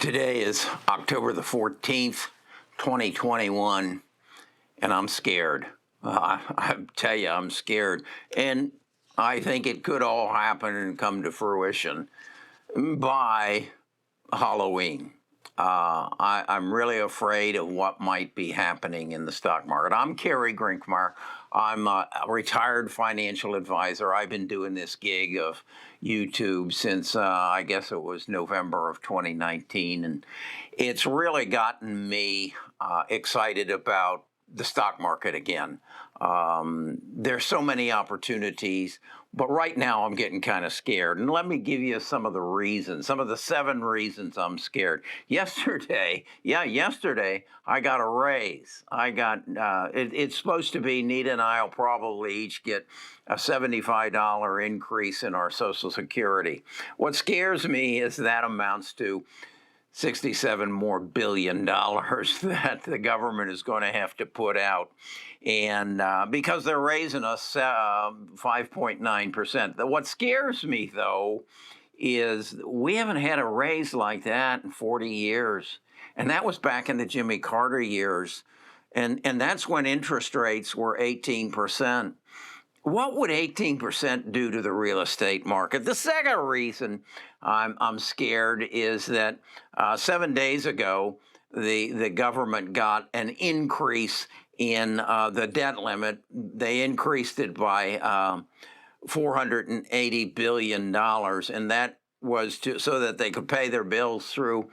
Today is October the 14th, 2021, and I'm scared. I tell you, I'm scared. And I think it could all happen and come to fruition by Halloween. I'm really afraid of what might be happening in the stock market. I'm Kerry Grinkmeyer. I'm a retired financial advisor. I've been doing this gig of YouTube since I guess it was November of 2019, and it's really gotten me excited about the stock market again. There's so many opportunities, but right now I'm getting kind of scared. And let me give you some of the reasons, some of the 7 reasons I'm scared. Yesterday, I got a raise. It's supposed to be, Nita and I will probably each get a $75 increase in our Social Security. What scares me is that amounts to $67 billion that the government is going to have to put out. And because they're raising us 5.9%. What scares me, though, is we haven't had a raise like that in 40 years. And that was back in the Jimmy Carter years. And that's when interest rates were 18%. What would 18% do to the real estate market? The second reason I'm scared is that 7 days ago, the government got an increase in the debt limit. They increased it by $480 billion, and that was so that they could pay their bills through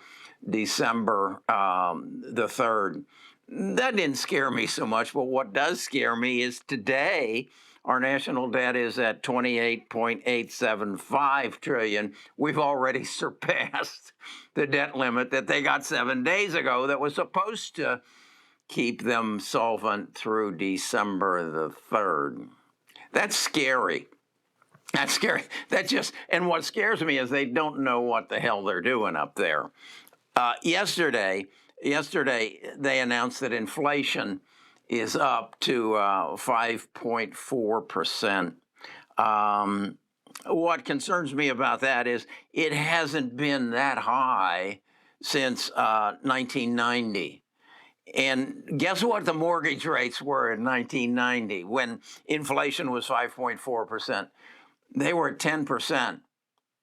December the 3rd. That didn't scare me so much, but what does scare me is today, our national debt is at $28.875 trillion. We've already surpassed the debt limit that they got 7 days ago that was supposed to keep them solvent through December the 3rd. That's scary. That's scary. And what scares me is they don't know what the hell they're doing up there. Yesterday, they announced that inflation is up to 5.4%. What concerns me about that is it hasn't been that high since 1990. And guess what the mortgage rates were in 1990 when inflation was 5.4%? They were at 10%.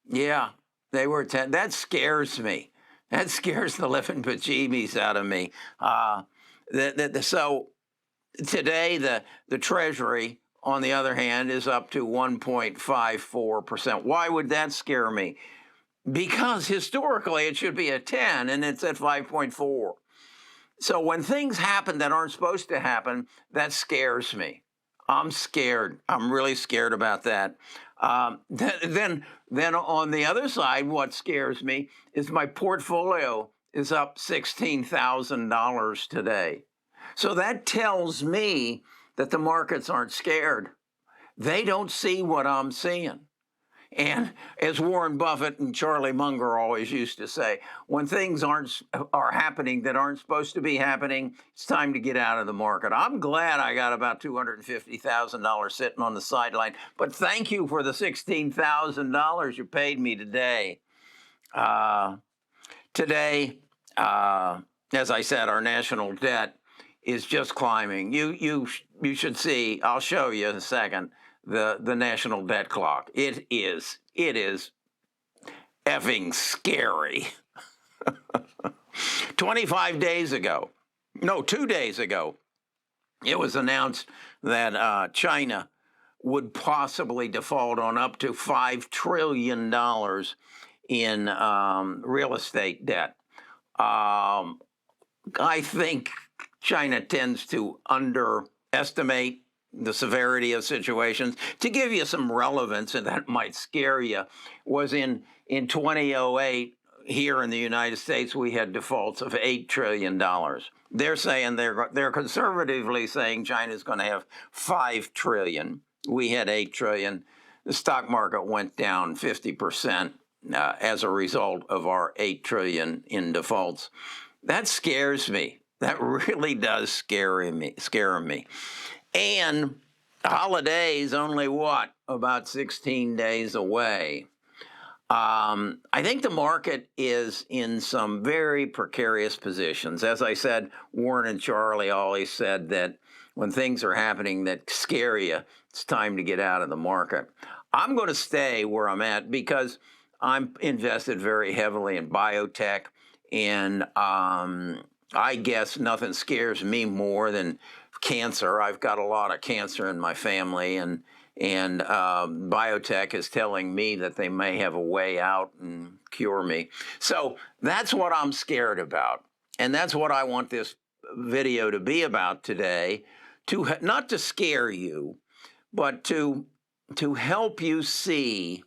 Yeah, they were 10. That scares me. That scares the living bejeebies out of me. So today, the Treasury, on the other hand, is up to 1.54%. Why would that scare me? Because historically it should be at 10 and it's at 5.4. So when things happen that aren't supposed to happen, that scares me. I'm scared. I'm really scared about that. Then on the other side, what scares me is my portfolio is up $16,000 today. So that tells me that the markets aren't scared. They don't see what I'm seeing. And as Warren Buffett and Charlie Munger always used to say, when things are happening that aren't supposed to be happening, it's time to get out of the market. I'm glad I got about $250,000 sitting on the sideline, but thank you for the $16,000 you paid me today. Today, as I said, our national debt is just climbing. You should see, I'll show you in a second, the national debt clock. It is effing scary. 2 days ago, it was announced that China would possibly default on up to $5 trillion in real estate debt. I think China tends to underestimate the severity of situations. To give you some relevance, and that might scare you, was in 2008, here in the United States, we had defaults of $8 trillion. They're saying, they're conservatively saying China's going to have $5 trillion. We had $8 trillion. The stock market went down 50% as a result of our $8 trillion in defaults. That scares me. That really does scare me. And holidays only about 16 days away. I think the market is in some very precarious positions. As I said, Warren and Charlie always said that when things are happening that scare you, it's time to get out of the market. I'm going to stay where I'm at because I'm invested very heavily in biotech, and I guess nothing scares me more than cancer. I've got a lot of cancer in my family, and biotech is telling me that they may have a way out and cure me. So that's what I'm scared about, and that's what I want this video to be about today. Not to scare you, but to help you see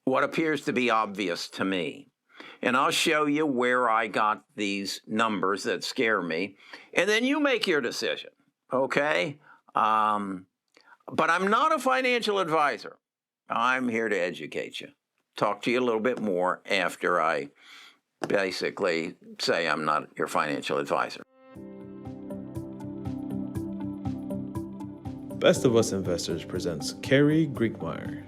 what appears to be obvious to me. And I'll show you where I got these numbers that scare me, and then you make your decision, okay? But I'm not a financial advisor. I'm here to educate you. Talk to you a little bit more after I basically say I'm not your financial advisor. Best of Us Investors presents Carrie Griegmeyer.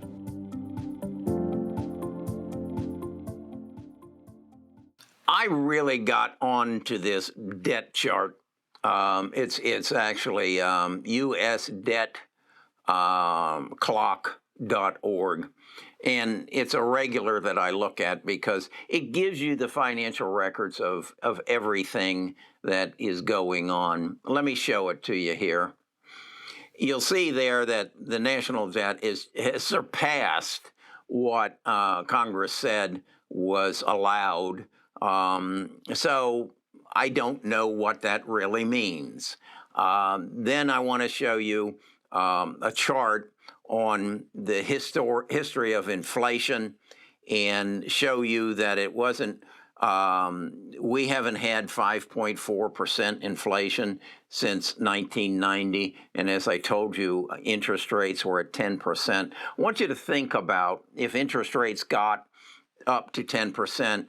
I really got onto this debt chart. It's actually usdebtclock.org. And it's a regular that I look at because it gives you the financial records of everything that is going on. Let me show it to you here. You'll see there that the national debt has surpassed what Congress said was allowed. So I don't know what that really means. Then I want to show you a chart on the history of inflation and show you that it wasn't, we haven't had 5.4% inflation since 1990. And as I told you, interest rates were at 10%. I want you to think about if interest rates got up to 10%,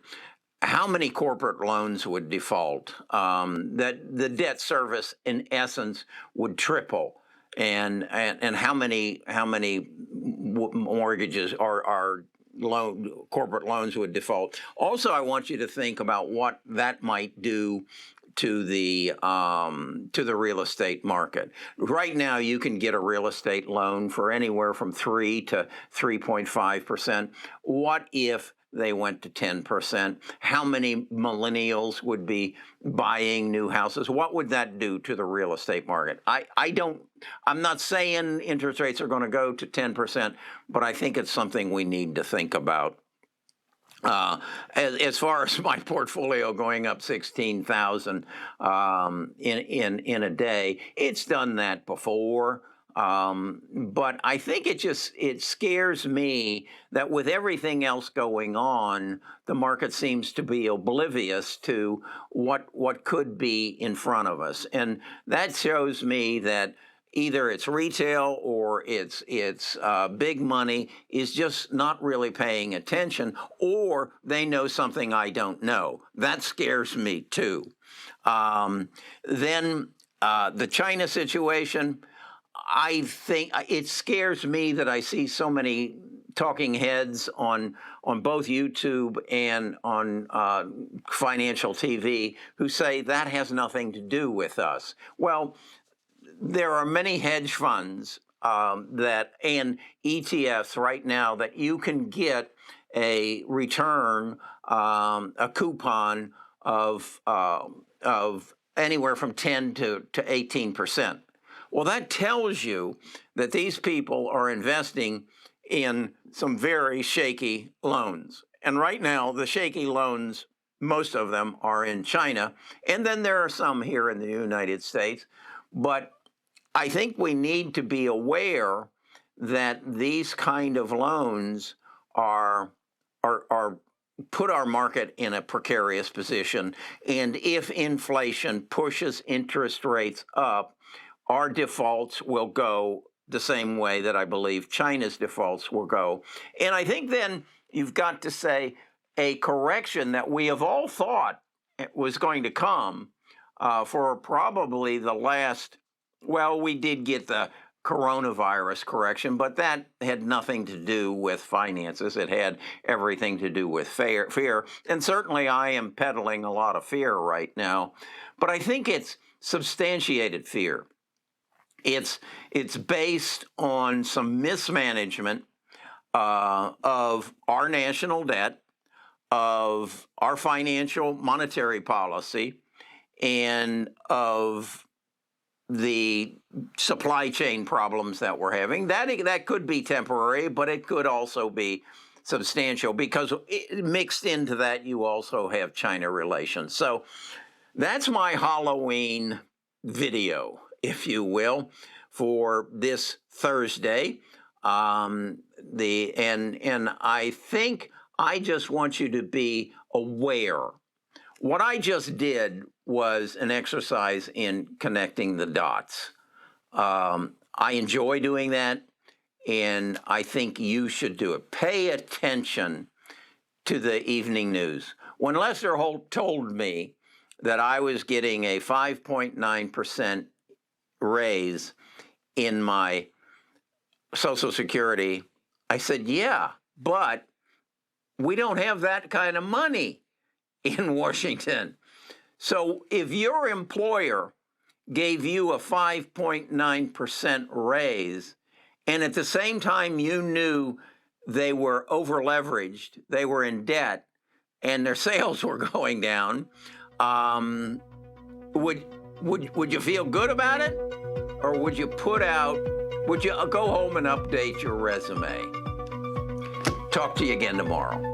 how many corporate loans would default? That the debt service, in essence, would triple, and how many mortgages or corporate loans would default. Also, I want you to think about what that might do to the real estate market. Right now, you can get a real estate loan for anywhere from 3 to 3.5%. What if they went to 10%? How many millennials would be buying new houses? What would that do to the real estate market? I'm not saying interest rates are going to go to 10%, but I think it's something we need to think about. As far as my portfolio going up 16,000 in a day, it's done that before. But I think it scares me that with everything else going on, the market seems to be oblivious to what could be in front of us. And that shows me that either it's retail or it's big money is just not really paying attention, or they know something I don't know. That scares me too. Then the China situation, I think it scares me that I see so many talking heads on both YouTube and on financial TV who say that has nothing to do with us. Well, there are many hedge funds and ETFs right now that you can get a return, a coupon of anywhere from 10 to 18%. Well, that tells you that these people are investing in some very shaky loans. And right now, the shaky loans, most of them are in China, and then there are some here in the United States. But I think we need to be aware that these kind of loans are put our market in a precarious position. And if inflation pushes interest rates up, our defaults will go the same way that I believe China's defaults will go. And I think then you've got to say a correction that we have all thought was going to come for probably the last, well, we did get the coronavirus correction, but that had nothing to do with finances. It had everything to do with fear. And certainly I am peddling a lot of fear right now, but I think it's substantiated fear. It's based on some mismanagement of our national debt, of our financial monetary policy, and of the supply chain problems that we're having. That could be temporary, but it could also be substantial, because mixed into that you also have China relations. So that's my Halloween video, if you will, for this Thursday. And I think I just want you to be aware. What I just did was an exercise in connecting the dots. I enjoy doing that, and I think you should do it. Pay attention to the evening news. When Lester Holt told me that I was getting a 5.9% raise in my Social Security, I said, yeah, but we don't have that kind of money in Washington. So if your employer gave you a 5.9% raise, and at the same time you knew they were over-leveraged, they were in debt, and their sales were going down, would you feel good about it? Or would you go home and update your resume? Talk to you again tomorrow.